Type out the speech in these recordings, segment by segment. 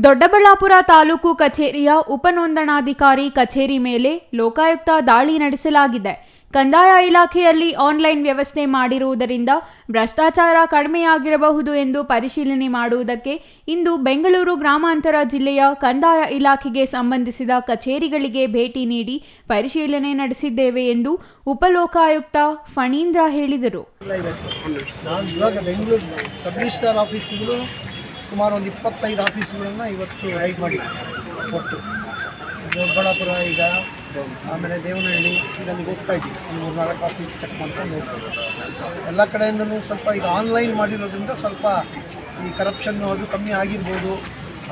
ದೊಡ್ಡಬಳ್ಳಾಪುರ ತಾಲೂಕು ಕಚೇರಿಯ ಉಪನೋಂದಣಾಧಿಕಾರಿ ಕಚೇರಿ ಮೇಲೆ ಲೋಕಾಯುಕ್ತ ದಾಳಿ ನಡೆಸಲಾಗಿದೆ. ಕಂದಾಯ ಇಲಾಖೆಯಲ್ಲಿ ಆನ್ಲೈನ್ ವ್ಯವಸ್ಥೆ ಮಾಡಿರುವುದರಿಂದ ಭ್ರಷ್ಟಾಚಾರ ಕಡಿಮೆಯಾಗಿರಬಹುದು ಎಂದು ಪರಿಶೀಲನೆ ಮಾಡುವುದಕ್ಕೆ ಇಂದು ಬೆಂಗಳೂರು ಗ್ರಾಮಾಂತರ ಜಿಲ್ಲೆಯ ಕಂದಾಯ ಇಲಾಖೆಗೆ ಸಂಬಂಧಿಸಿದ ಕಚೇರಿಗಳಿಗೆ ಭೇಟಿ ನೀಡಿ ಪರಿಶೀಲನೆ ನಡೆಸಿದ್ದೇವೆ ಎಂದು ಉಪಲೋಕಾಯುಕ್ತ ಫಣೀಂದ್ರ ಹೇಳಿದರು. ಸುಮಾರು ಒಂದು 25 ಆಫೀಸ್ಗಳನ್ನು ಇವತ್ತು ರೈಡ್ ಮಾಡಿದ್ವಿ. ಒಟ್ಟು ದೊಡ್ಡಬಳ್ಳಾಪುರ, ಈಗ ಆಮೇಲೆ ದೇವನಹಳ್ಳಿ, ಇದನ್ನು ಹೋಗ್ತಾ ಇದ್ವಿ. ಒಂದು 4 ಆಫೀಸ್ ಚೆಕ್ ಮಾಡ್ಕೊಂಡು ಹೋಗ್ತೀವಿ. ಎಲ್ಲ ಕಡೆಯಿಂದಲೂ ಸ್ವಲ್ಪ ಈಗ ಆನ್ಲೈನ್ ಮಾಡಿರೋದ್ರಿಂದ ಸ್ವಲ್ಪ ಈ ಕರಪ್ಷನ್ನು ಅದು ಕಮ್ಮಿ ಆಗಿರ್ಬೋದು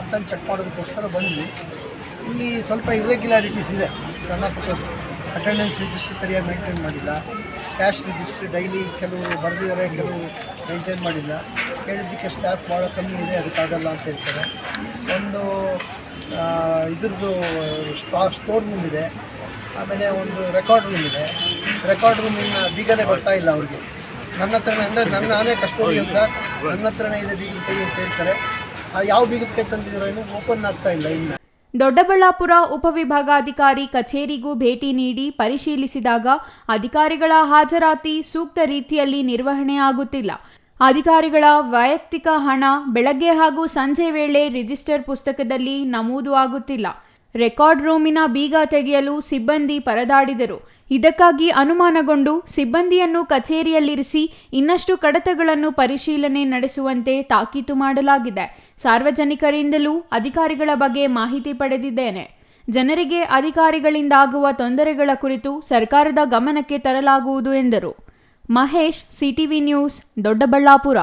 ಅಂತಂದು ಚೆಕ್ ಮಾಡೋದಕ್ಕೋಸ್ಕರ ಬಂದ್ವಿ. ಇಲ್ಲಿ ಸ್ವಲ್ಪ ಇರ್ರೆಗ್ಯುಲಾರಿಟೀಸ್ ಇದೆ, ಸಣ್ಣ ಪುಟ್ಟದ್ದು. ಅಟೆಂಡೆನ್ಸ್ ರಿಜಿಸ್ಟ್ರ್ ಸರಿಯಾಗಿ ಮೇಂಟೈನ್ ಮಾಡಿಲ್ಲ, ಕ್ಯಾಶ್ ರಿಜಿಸ್ಟ್ರ್ ಡೈಲಿ ಕೆಲವರು ಬರೆದಿದ್ದಾರೆ, ಕೆಲವು ಮೇಂಟೈನ್ ಮಾಡಿಲ್ಲ. ಹೇಳಿದ್ದಕ್ಕೆ ಸ್ಟಾಫ್ ಭಾಳ ಕಮ್ಮಿ ಇದೆ, ಅದಕ್ಕಾಗಲ್ಲ ಅಂತ ಹೇಳ್ತಾರೆ. ಒಂದು ಇದ್ರದ್ದು ಸ್ಟೋರ್ ರೂಮ್ ಇದೆ, ಆಮೇಲೆ ಒಂದು ರೆಕಾರ್ಡ್ ರೂಮ್ ಇದೆ. ರೆಕಾರ್ಡ್ ರೂಮಿನ ಬೀಗನೇ ಬರ್ತಾ ಇಲ್ಲ ಅವ್ರಿಗೆ. ನನ್ನ ಹತ್ರನೇ ಅಂದರೆ ನಾನೇ ಕಸ್ಟೋಡಿಯನ್ ಸರ್, ನನ್ನ ಹತ್ರನೇ ಇದೆ ಬೀಗದ ಕೈ ಅಂತ ಹೇಳ್ತಾರೆ. ಯಾವ ಬೀಗದ ಕೈ ತಂದಿದ್ದೀರೋ ಇನ್ನೂ ಓಪನ್ ಆಗ್ತಾ ಇಲ್ಲ. ಇನ್ನು ದೊಡ್ಡಬಳ್ಳಾಪುರ ಉಪವಿಭಾಗಾಧಿಕಾರಿ ಕಚೇರಿಗೂ ಭೇಟಿ ನೀಡಿ ಪರಿಶೀಲಿಸಿದಾಗ ಅಧಿಕಾರಿಗಳ ಹಾಜರಾತಿ ಸೂಕ್ತ ರೀತಿಯಲ್ಲಿ ನಿರ್ವಹಣೆ ಆಗುತ್ತಿಲ್ಲ. ಅಧಿಕಾರಿಗಳ ವೈಯಕ್ತಿಕ ಹಣ ಬೆಳಗ್ಗೆ ಹಾಗೂ ಸಂಜೆ ವೇಳೆ ರಿಜಿಸ್ಟರ್ ಪುಸ್ತಕದಲ್ಲಿ ನಮೂದು ಆಗುತ್ತಿಲ್ಲ. ರೆಕಾರ್ಡ್ ರೂಮಿನ ಬೀಗ ತೆಗೆಯಲು ಸಿಬ್ಬಂದಿ ಪರದಾಡಿದರು. ಇದಕ್ಕಾಗಿ ಅನುಮಾನಗೊಂಡು ಸಿಬ್ಬಂದಿಯನ್ನು ಕಚೇರಿಯಲ್ಲಿರಿಸಿ ಇನ್ನಷ್ಟು ಕಡತಗಳನ್ನು ಪರಿಶೀಲನೆ ನಡೆಸುವಂತೆ ತಾಕೀತು ಮಾಡಲಾಗಿದೆ. ಸಾರ್ವಜನಿಕರಿಂದಲೂ ಅಧಿಕಾರಿಗಳ ಬಗ್ಗೆ ಮಾಹಿತಿ ಪಡೆದಿದ್ದೇನೆ. ಜನರಿಗೆ ಅಧಿಕಾರಿಗಳಿಂದಾಗುವ ತೊಂದರೆಗಳ ಕುರಿತು ಸರ್ಕಾರದ ಗಮನಕ್ಕೆ ತರಲಾಗುವುದು ಎಂದರು. Mahesh, CTV news, Doddaballapura.